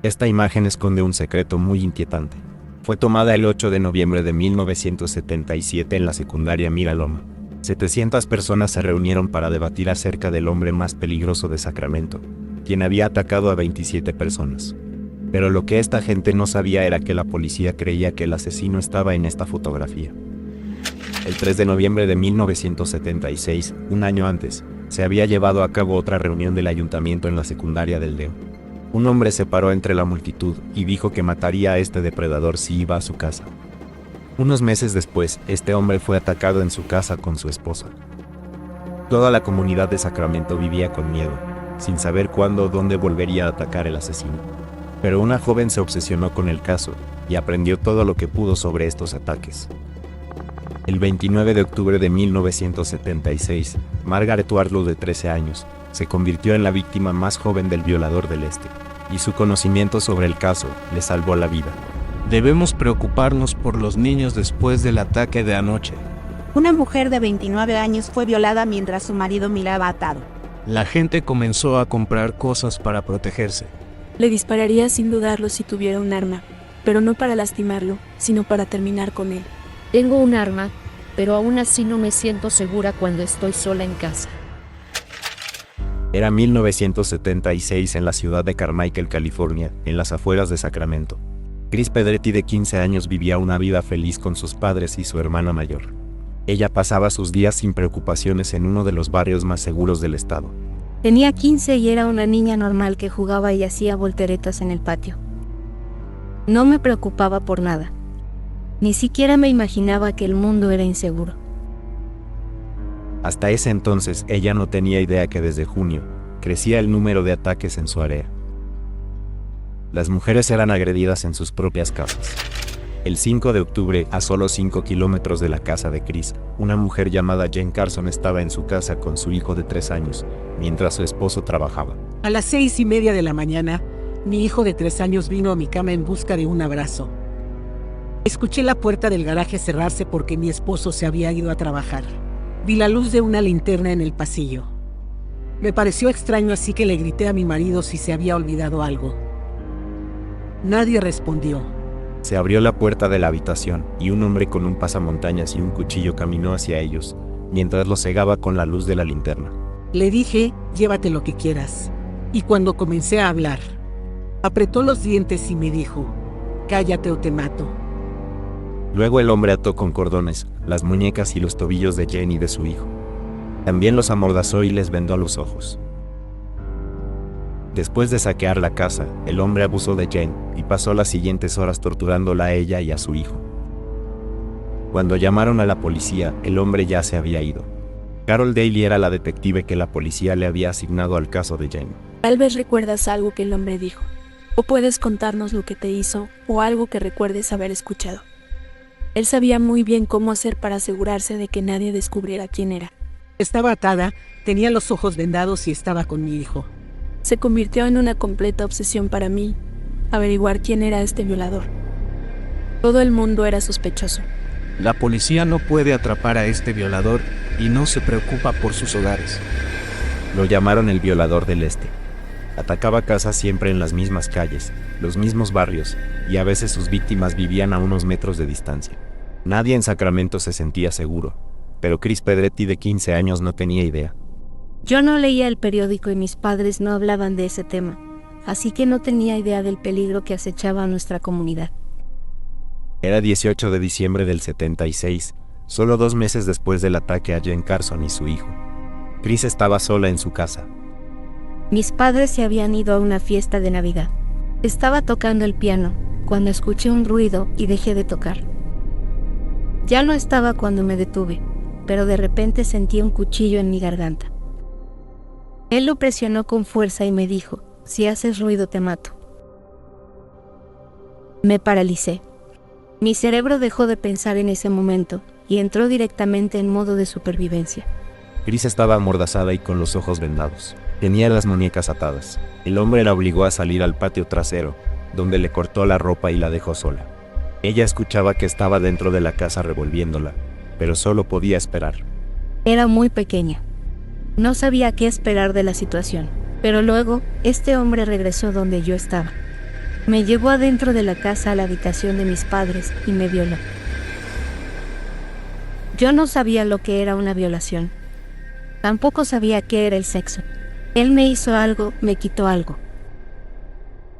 Esta imagen esconde un secreto muy inquietante. Fue tomada el 8 de noviembre de 1977 en la secundaria Miraloma. 700 personas se reunieron para debatir acerca del hombre más peligroso de Sacramento, quien había atacado a 27 personas. Pero lo que esta gente no sabía era que la policía creía que el asesino estaba en esta fotografía. El 3 de noviembre de 1976, un año antes, se había llevado a cabo otra reunión del ayuntamiento en la secundaria del Leo. Un hombre se paró entre la multitud y dijo que mataría a este depredador si iba a su casa. Unos meses después, este hombre fue atacado en su casa con su esposa. Toda la comunidad de Sacramento vivía con miedo, sin saber cuándo o dónde volvería a atacar el asesino. Pero una joven se obsesionó con el caso y aprendió todo lo que pudo sobre estos ataques. El 29 de octubre de 1976, Margaret Warlow, de 13 años, se convirtió en la víctima más joven del violador del Este, y su conocimiento sobre el caso le salvó la vida. Debemos preocuparnos por los niños después del ataque de anoche. Una mujer de 29 años fue violada mientras su marido miraba atado. La gente comenzó a comprar cosas para protegerse. Le dispararía sin dudarlo si tuviera un arma, pero no para lastimarlo, sino para terminar con él. Tengo un arma, pero aún así no me siento segura cuando estoy sola en casa. Era 1976 en la ciudad de Carmichael, California, en las afueras de Sacramento. Chris Pedretti, de 15 años, vivía una vida feliz con sus padres y su hermana mayor. Ella pasaba sus días sin preocupaciones en uno de los barrios más seguros del estado. Tenía 15 y era una niña normal que jugaba y hacía volteretas en el patio. No me preocupaba por nada. Ni siquiera me imaginaba que el mundo era inseguro. Hasta ese entonces, ella no tenía idea que desde junio crecía el número de ataques en su área. Las mujeres eran agredidas en sus propias casas. El 5 de octubre, a solo 5 kilómetros de la casa de Chris, una mujer llamada Jane Carson estaba en su casa con su hijo de 3 años, mientras su esposo trabajaba. A las 6:30 de la mañana, mi hijo de 3 años vino a mi cama en busca de un abrazo. Escuché la puerta del garaje cerrarse porque mi esposo se había ido a trabajar. Vi la luz de una linterna en el pasillo. Me pareció extraño, así que le grité a mi marido si se había olvidado algo. Nadie respondió. Se abrió la puerta de la habitación y un hombre con un pasamontañas y un cuchillo caminó hacia ellos, mientras los cegaba con la luz de la linterna. Le dije, llévate lo que quieras. Y cuando comencé a hablar, apretó los dientes y me dijo, cállate o te mato. Luego el hombre ató con cordones las muñecas y los tobillos de Jane y de su hijo. También los amordazó y les vendó los ojos. Después de saquear la casa, el hombre abusó de Jane y pasó las siguientes horas torturándola a ella y a su hijo. Cuando llamaron a la policía, el hombre ya se había ido. Carol Daly era la detective que la policía le había asignado al caso de Jane. Tal vez recuerdas algo que el hombre dijo, o puedes contarnos lo que te hizo, o algo que recuerdes haber escuchado. Él sabía muy bien cómo hacer para asegurarse de que nadie descubriera quién era. Estaba atada, tenía los ojos vendados y estaba con mi hijo. Se convirtió en una completa obsesión para mí, averiguar quién era este violador. Todo el mundo era sospechoso. La policía no puede atrapar a este violador y no se preocupa por sus hogares. Lo llamaron el violador del Este. Atacaba casas siempre en las mismas calles, los mismos barrios, y a veces sus víctimas vivían a unos metros de distancia. Nadie en Sacramento se sentía seguro, pero Chris Pedretti, de 15 años, no tenía idea. Yo no leía el periódico y mis padres no hablaban de ese tema, así que no tenía idea del peligro que acechaba a nuestra comunidad. Era 18 de diciembre del 76, solo 2 meses después del ataque a Jane Carson y su hijo. Chris estaba sola en su casa. Mis padres se habían ido a una fiesta de Navidad. Estaba tocando el piano cuando escuché un ruido y dejé de tocar. Ya no estaba cuando me detuve, pero de repente sentí un cuchillo en mi garganta. Él lo presionó con fuerza y me dijo, si haces ruido te mato. Me paralicé. Mi cerebro dejó de pensar en ese momento y entró directamente en modo de supervivencia. Chris estaba amordazada y con los ojos vendados. Tenía las muñecas atadas. El hombre la obligó a salir al patio trasero, donde le cortó la ropa y la dejó sola. Ella escuchaba que estaba dentro de la casa revolviéndola, pero solo podía esperar. Era muy pequeña. No sabía qué esperar de la situación, pero luego, este hombre regresó donde yo estaba. Me llevó adentro de la casa a la habitación de mis padres y me violó. Yo no sabía lo que era una violación. Tampoco sabía qué era el sexo. Él me hizo algo, me quitó algo.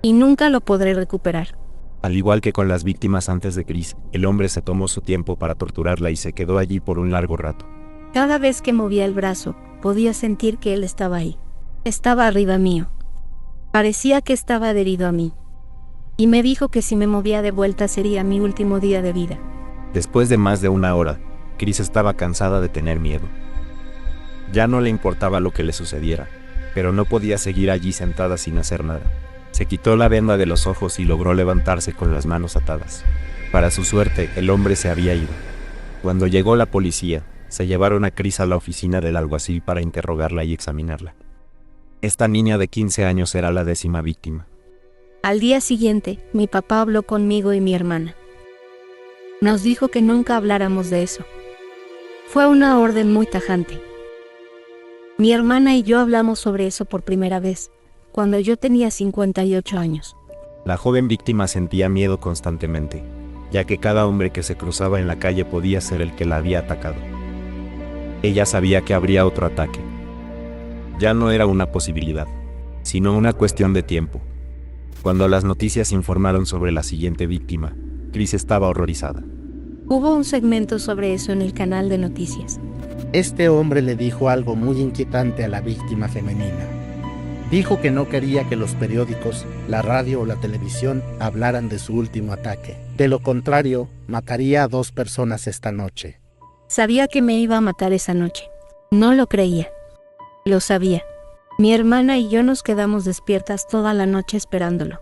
Y nunca lo podré recuperar. Al igual que con las víctimas antes de Chris, el hombre se tomó su tiempo para torturarla y se quedó allí por un largo rato. Cada vez que movía el brazo, podía sentir que él estaba ahí. Estaba arriba mío. Parecía que estaba adherido a mí. Y me dijo que si me movía de vuelta sería mi último día de vida. Después de más de una hora, Chris estaba cansada de tener miedo. Ya no le importaba lo que le sucediera, pero no podía seguir allí sentada sin hacer nada. Se quitó la venda de los ojos y logró levantarse con las manos atadas. Para su suerte, el hombre se había ido. Cuando llegó la policía, se llevaron a Chris a la oficina del alguacil para interrogarla y examinarla. Esta niña de 15 años era la 10ª víctima. Al día siguiente, mi papá habló conmigo y mi hermana. Nos dijo que nunca habláramos de eso. Fue una orden muy tajante. Mi hermana y yo hablamos sobre eso por primera vez, cuando yo tenía 58 años. La joven víctima sentía miedo constantemente, ya que cada hombre que se cruzaba en la calle podía ser el que la había atacado. Ella sabía que habría otro ataque. Ya no era una posibilidad, sino una cuestión de tiempo. Cuando las noticias informaron sobre la siguiente víctima, Chris estaba horrorizada. Hubo un segmento sobre eso en el canal de noticias. Este hombre le dijo algo muy inquietante a la víctima femenina. Dijo que no quería que los periódicos, la radio o la televisión hablaran de su último ataque. De lo contrario, mataría a 2 personas esta noche. Sabía que me iba a matar esa noche. No lo creía. Lo sabía. Mi hermana y yo nos quedamos despiertas toda la noche esperándolo.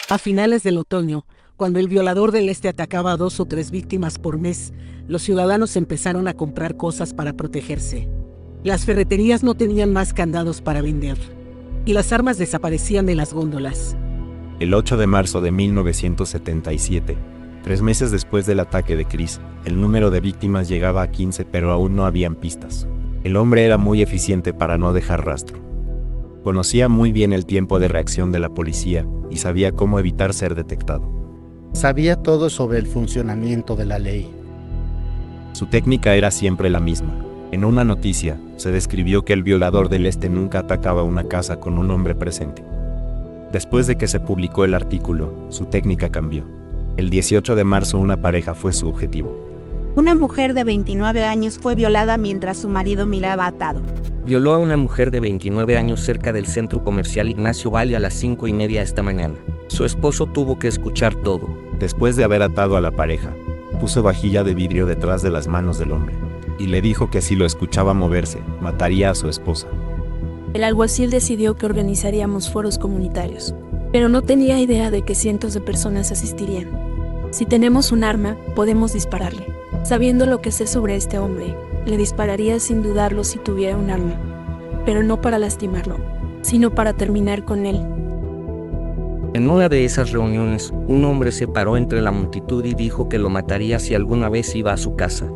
A finales del otoño, cuando el violador del este atacaba a 2 o 3 víctimas por mes, los ciudadanos empezaron a comprar cosas para protegerse. Las ferreterías no tenían más candados para vender, y las armas desaparecían de las góndolas. El 8 de marzo de 1977, 3 meses después del ataque de Chris, el número de víctimas llegaba a 15, pero aún no habían pistas. El hombre era muy eficiente para no dejar rastro. Conocía muy bien el tiempo de reacción de la policía y sabía cómo evitar ser detectado. Sabía todo sobre el funcionamiento de la ley. Su técnica era siempre la misma. En una noticia, se describió que el violador del este nunca atacaba una casa con un hombre presente. Después de que se publicó el artículo, su técnica cambió. El 18 de marzo una pareja fue su objetivo. Una mujer de 29 años fue violada mientras su marido miraba atado. Violó a una mujer de 29 años cerca del centro comercial Ignacio Valle a las 5:30 esta mañana. Su esposo tuvo que escuchar todo. Después de haber atado a la pareja, puso vajilla de vidrio detrás de las manos del hombre y le dijo que si lo escuchaba moverse, mataría a su esposa. El alguacil decidió que organizaríamos foros comunitarios, pero no tenía idea de que cientos de personas asistirían. Si tenemos un arma, podemos dispararle. Sabiendo lo que sé sobre este hombre, le dispararía sin dudarlo si tuviera un arma, pero no para lastimarlo, sino para terminar con él. En una de esas reuniones, un hombre se paró entre la multitud y dijo que lo mataría si alguna vez iba a su casa.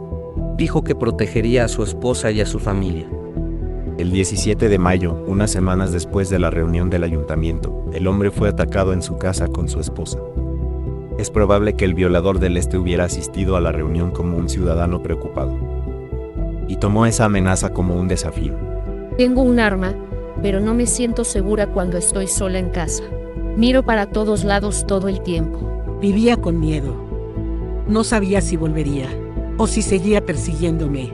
Dijo que protegería a su esposa y a su familia. El 17 de mayo, unas semanas después de la reunión del ayuntamiento, el hombre fue atacado en su casa con su esposa. Es probable que el violador del este hubiera asistido a la reunión como un ciudadano preocupado y tomó esa amenaza como un desafío. Tengo un arma, pero no me siento segura cuando estoy sola en casa. Miro para todos lados todo el tiempo. Vivía con miedo. No sabía si volvería, o si seguía persiguiéndome,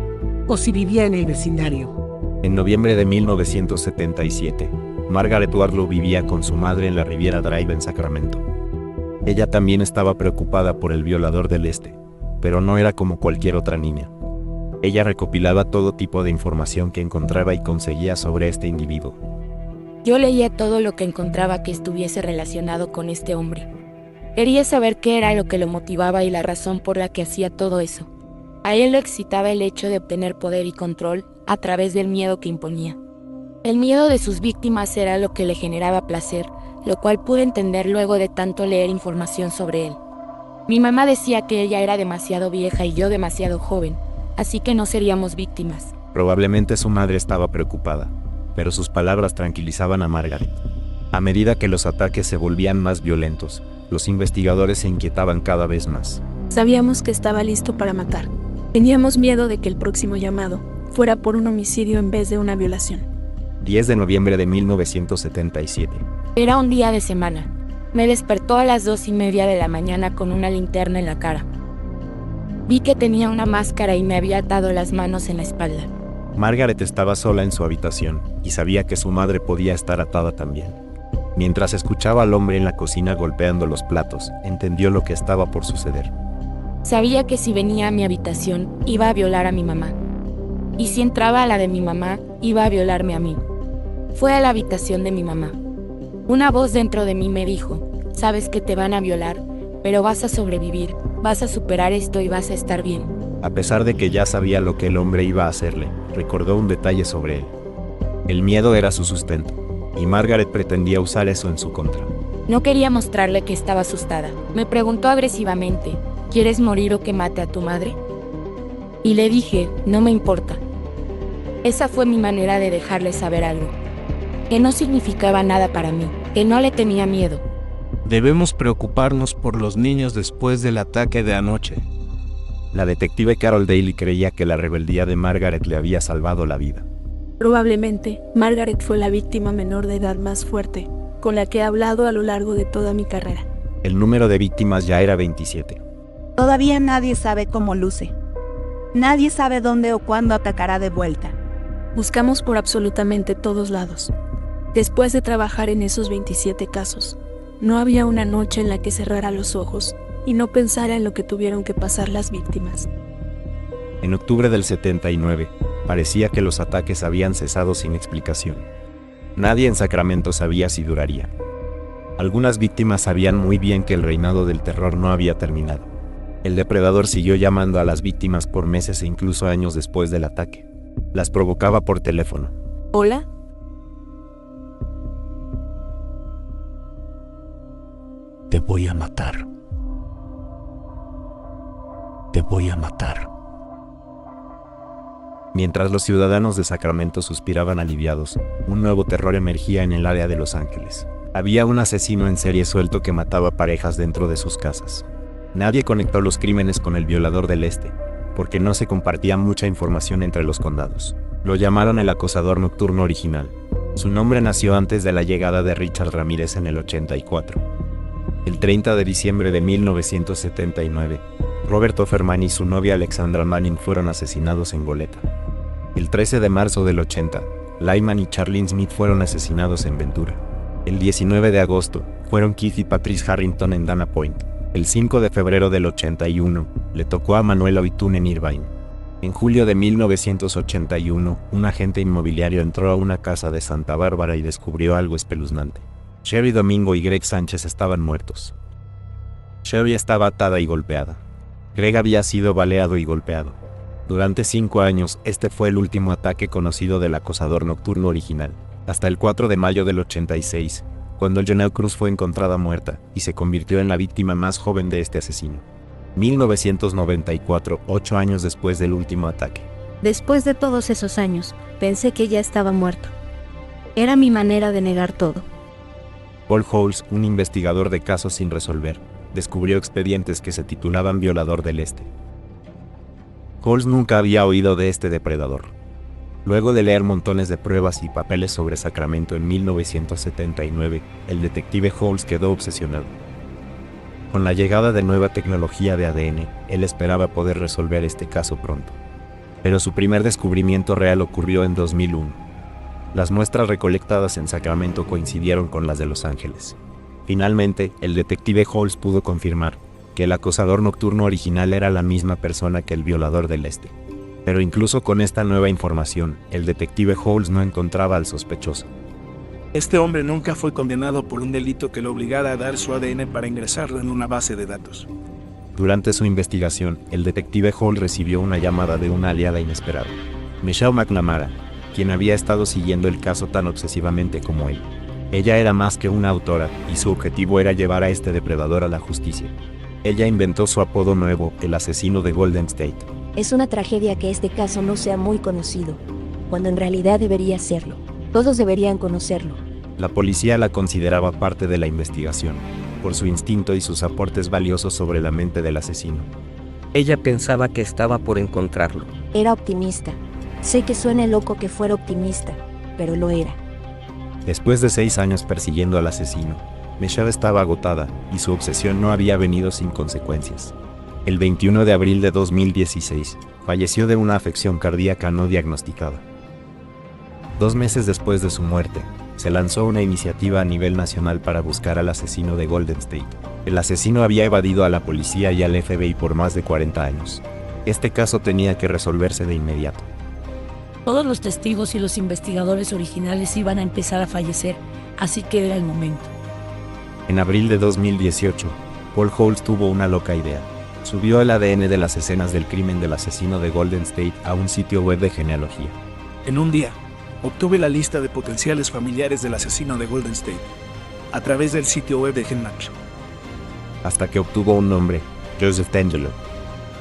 o si vivía en el vecindario. En noviembre de 1977, Margaret Warlow vivía con su madre en la Riviera Drive en Sacramento. Ella también estaba preocupada por el violador del este, pero no era como cualquier otra niña. Ella recopilaba todo tipo de información que encontraba y conseguía sobre este individuo. Yo leía todo lo que encontraba que estuviese relacionado con este hombre. Quería saber qué era lo que lo motivaba y la razón por la que hacía todo eso. A él lo excitaba el hecho de obtener poder y control a través del miedo que imponía. El miedo de sus víctimas era lo que le generaba placer, lo cual pude entender luego de tanto leer información sobre él. Mi mamá decía que ella era demasiado vieja y yo demasiado joven, así que no seríamos víctimas. Probablemente su madre estaba preocupada, pero sus palabras tranquilizaban a Margaret. A medida que los ataques se volvían más violentos, los investigadores se inquietaban cada vez más. Sabíamos que estaba listo para matar. Teníamos miedo de que el próximo llamado fuera por un homicidio en vez de una violación. 10 de noviembre de 1977. Era un día de semana. Me despertó a las 2:30 de la mañana con una linterna en la cara. Vi que tenía una máscara y me había atado las manos en la espalda. Margaret estaba sola en su habitación y sabía que su madre podía estar atada también. Mientras escuchaba al hombre en la cocina golpeando los platos, entendió lo que estaba por suceder. Sabía que si venía a mi habitación, iba a violar a mi mamá. Y si entraba a la de mi mamá, iba a violarme a mí. Fue a la habitación de mi mamá. Una voz dentro de mí me dijo: sabes que te van a violar, pero vas a sobrevivir, vas a superar esto y vas a estar bien. A pesar de que ya sabía lo que el hombre iba a hacerle, recordó un detalle sobre él. El miedo era su sustento, y Margaret pretendía usar eso en su contra. No quería mostrarle que estaba asustada. Me preguntó agresivamente: ¿quieres morir o que mate a tu madre? Y le dije: no me importa. Esa fue mi manera de dejarle saber algo. Que no significaba nada para mí, que no le tenía miedo. Debemos preocuparnos por los niños después del ataque de anoche. La detective Carol Daly creía que la rebeldía de Margaret le había salvado la vida. Probablemente, Margaret fue la víctima menor de edad más fuerte, con la que he hablado a lo largo de toda mi carrera. El número de víctimas ya era 27. Todavía nadie sabe cómo luce. Nadie sabe dónde o cuándo atacará de vuelta. Buscamos por absolutamente todos lados. Después de trabajar en esos 27 casos, no había una noche en la que cerrara los ojos y no pensara en lo que tuvieron que pasar las víctimas. En octubre del 79, parecía que los ataques habían cesado sin explicación. Nadie en Sacramento sabía si duraría. Algunas víctimas sabían muy bien que el reinado del terror no había terminado. El depredador siguió llamando a las víctimas por meses e incluso años después del ataque. Las provocaba por teléfono. ¿Hola? Te voy a matar. Te voy a matar. Mientras los ciudadanos de Sacramento suspiraban aliviados, un nuevo terror emergía en el área de Los Ángeles. Había un asesino en serie suelto que mataba parejas dentro de sus casas. Nadie conectó los crímenes con el violador del Este, porque no se compartía mucha información entre los condados. Lo llamaron el acosador nocturno original. Su nombre nació antes de la llegada de Richard Ramírez en el 84. El 30 de diciembre de 1979, Robert Offerman y su novia Alexandra Manning fueron asesinados en Goleta. El 13 de marzo del 80, Lyman y Charlene Smith fueron asesinados en Ventura. El 19 de agosto, fueron Keith y Patrice Harrington en Dana Point. El 5 de febrero del 81, le tocó a Manuel Oitún en Irvine. En julio de 1981, un agente inmobiliario entró a una casa de Santa Bárbara y descubrió algo espeluznante. Sherry Domingo y Greg Sánchez estaban muertos. Sherry estaba atada y golpeada. Greg había sido baleado y golpeado. Durante 5 años, este fue el último ataque conocido del acosador nocturno original, hasta el 4 de mayo del 86, cuando Janelle Cruz fue encontrada muerta y se convirtió en la víctima más joven de este asesino. 1994, 8 años después del último ataque. Después de todos esos años, pensé que ya estaba muerto. Era mi manera de negar todo. Paul Holes, un investigador de casos sin resolver, descubrió expedientes que se titulaban Violador del Este. Holes nunca había oído de este depredador. Luego de leer montones de pruebas y papeles sobre Sacramento en 1979, el detective Holes quedó obsesionado. Con la llegada de nueva tecnología de ADN, él esperaba poder resolver este caso pronto. Pero su primer descubrimiento real ocurrió en 2001. Las muestras recolectadas en Sacramento coincidieron con las de Los Ángeles. Finalmente, el detective Holes pudo confirmar que el acosador nocturno original era la misma persona que el violador del Este. Pero incluso con esta nueva información, el detective Holes no encontraba al sospechoso. Este hombre nunca fue condenado por un delito que lo obligara a dar su ADN para ingresarlo en una base de datos. Durante su investigación, el detective Holes recibió una llamada de una aliada inesperada, Michelle McNamara, quien había estado siguiendo el caso tan obsesivamente como él. Ella era más que una autora, y su objetivo era llevar a este depredador a la justicia. Ella inventó su apodo nuevo, el asesino de Golden State. Es una tragedia que este caso no sea muy conocido, cuando en realidad debería serlo. Todos deberían conocerlo. La policía la consideraba parte de la investigación, por su instinto y sus aportes valiosos sobre la mente del asesino. Ella pensaba que estaba por encontrarlo. Era optimista. Sé que suene loco que fuera optimista, pero lo era. Después de 6 años persiguiendo al asesino, Michelle estaba agotada y su obsesión no había venido sin consecuencias. El 21 de abril de 2016, falleció de una afección cardíaca no diagnosticada. 2 meses después de su muerte, se lanzó una iniciativa a nivel nacional para buscar al asesino de Golden State. El asesino había evadido a la policía y al FBI por más de 40 años. Este caso tenía que resolverse de inmediato. Todos los testigos y los investigadores originales iban a empezar a fallecer, así que era el momento. En abril de 2018, Paul Holes tuvo una loca idea. Subió el ADN de las escenas del crimen del asesino de Golden State a un sitio web de genealogía. En un día, obtuve la lista de potenciales familiares del asesino de Golden State, a través del sitio web de GenMatch. Hasta que obtuvo un nombre, Joseph D'Angelo.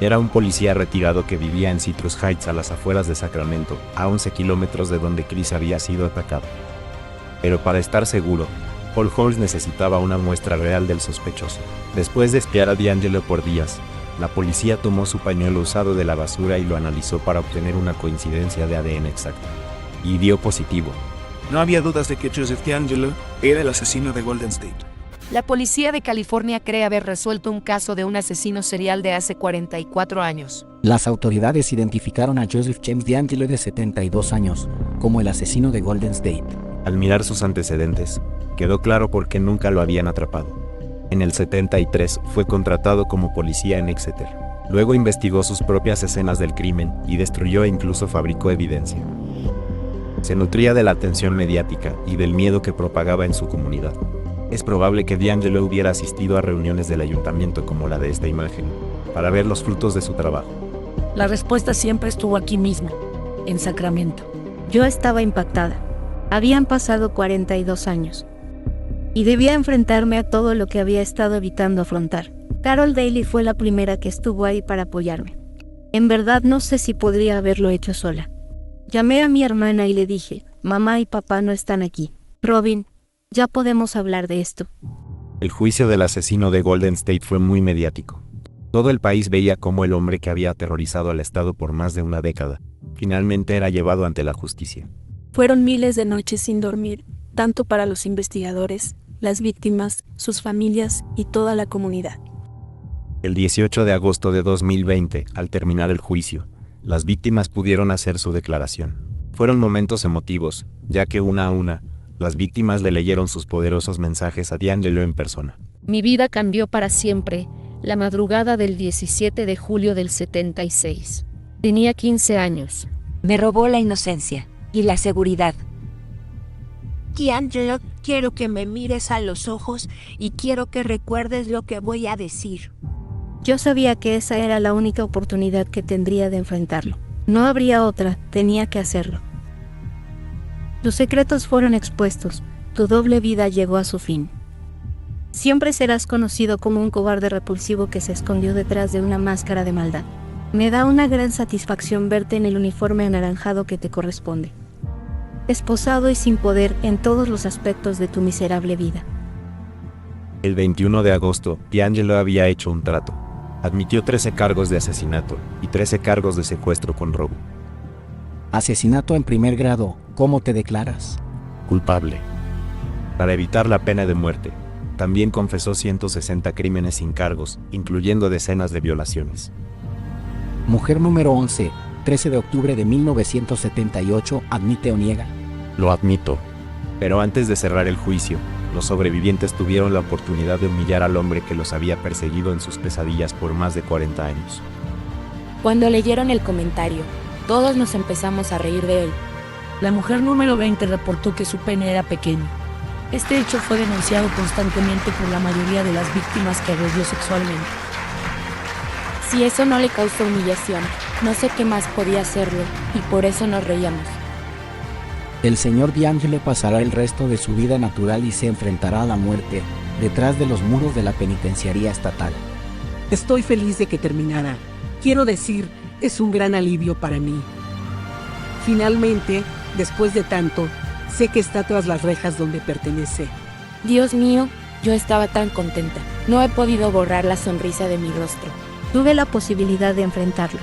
Era un policía retirado que vivía en Citrus Heights a las afueras de Sacramento, a 11 kilómetros de donde Chris había sido atacado. Pero para estar seguro, Paul Holes necesitaba una muestra real del sospechoso. Después de espiar a D'Angelo por días, la policía tomó su pañuelo usado de la basura y lo analizó para obtener una coincidencia de ADN exacta. Y dio positivo. No había dudas de que Joseph D'Angelo era el asesino de Golden State. La policía de California cree haber resuelto un caso de un asesino serial de hace 44 años. Las autoridades identificaron a Joseph James D'Angelo de 72 años como el asesino de Golden State. Al mirar sus antecedentes, quedó claro por qué nunca lo habían atrapado. En el 73 fue contratado como policía en Exeter. Luego investigó sus propias escenas del crimen y destruyó e incluso fabricó evidencia. Se nutría de la atención mediática y del miedo que propagaba en su comunidad. Es probable que D'Angelo hubiera asistido a reuniones del ayuntamiento como la de esta imagen, para ver los frutos de su trabajo. La respuesta siempre estuvo aquí mismo, en Sacramento. Yo estaba impactada. Habían pasado 42 años. Y debía enfrentarme a todo lo que había estado evitando afrontar. Carol Daly fue la primera que estuvo ahí para apoyarme. En verdad no sé si podría haberlo hecho sola. Llamé a mi hermana y le dije, mamá y papá no están aquí. Robin, ya podemos hablar de esto. El juicio del asesino de Golden State fue muy mediático. Todo el país veía cómo el hombre que había aterrorizado al estado por más de una década, finalmente era llevado ante la justicia. Fueron miles de noches sin dormir, tanto para los investigadores, las víctimas, sus familias y toda la comunidad. El 18 de agosto de 2020, al terminar el juicio, las víctimas pudieron hacer su declaración. Fueron momentos emotivos, ya que una a una, las víctimas le leyeron sus poderosos mensajes a D'Angelo en persona. Mi vida cambió para siempre, la madrugada del 17 de julio del 76. Tenía 15 años. Me robó la inocencia y la seguridad. D'Angelo, quiero que me mires a los ojos y quiero que recuerdes lo que voy a decir. Yo sabía que esa era la única oportunidad que tendría de enfrentarlo. No habría otra, tenía que hacerlo. Tus secretos fueron expuestos, tu doble vida llegó a su fin. Siempre serás conocido como un cobarde repulsivo que se escondió detrás de una máscara de maldad. Me da una gran satisfacción verte en el uniforme anaranjado que te corresponde. Esposado y sin poder en todos los aspectos de tu miserable vida. El 21 de agosto, D'Angelo había hecho un trato. Admitió 13 cargos de asesinato y 13 cargos de secuestro con robo. Asesinato en primer grado, ¿cómo te declaras? Culpable. Para evitar la pena de muerte, también confesó 160 crímenes sin cargos, incluyendo decenas de violaciones. Mujer número 11, 13 de octubre de 1978, ¿admite o niega? Lo admito. Pero antes de cerrar el juicio, los sobrevivientes tuvieron la oportunidad de humillar al hombre que los había perseguido en sus pesadillas por más de 40 años. Cuando leyeron el comentario, todos nos empezamos a reír de él. La mujer número 20 reportó que su pene era pequeño. Este hecho fue denunciado constantemente por la mayoría de las víctimas que agredió sexualmente. Si eso no le causó humillación, no sé qué más podía hacerlo, y por eso nos reíamos. El señor D'Angelo pasará el resto de su vida natural y se enfrentará a la muerte detrás de los muros de la penitenciaría estatal. Estoy feliz de que terminara. Quiero decir, es un gran alivio para mí. Finalmente, después de tanto, Sé que está tras las rejas donde pertenece. Dios mío, yo estaba tan contenta. No he podido borrar la sonrisa de mi rostro. Tuve la posibilidad de enfrentarlo.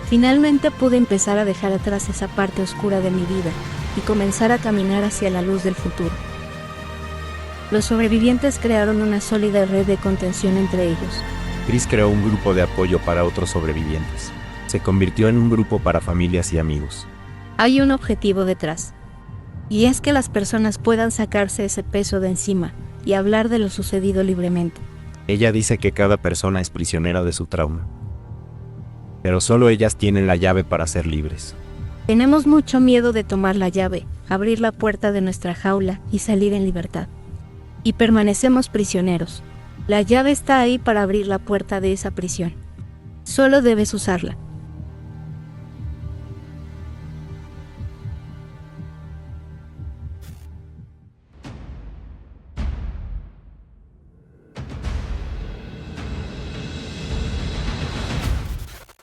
Finalmente pude empezar a dejar atrás esa parte oscura de mi vida y comenzar a caminar hacia la luz del futuro. Los sobrevivientes crearon una sólida red de contención entre ellos. Chris creó un grupo de apoyo para otros sobrevivientes. Se convirtió en un grupo para familias y amigos. Hay un objetivo detrás. Y es que las personas puedan sacarse ese peso de encima y hablar de lo sucedido libremente. Ella dice que cada persona es prisionera de su trauma. Pero solo ellas tienen la llave para ser libres. Tenemos mucho miedo de tomar la llave, abrir la puerta de nuestra jaula y salir en libertad. Y permanecemos prisioneros. La llave está ahí para abrir la puerta de esa prisión. Solo debes usarla.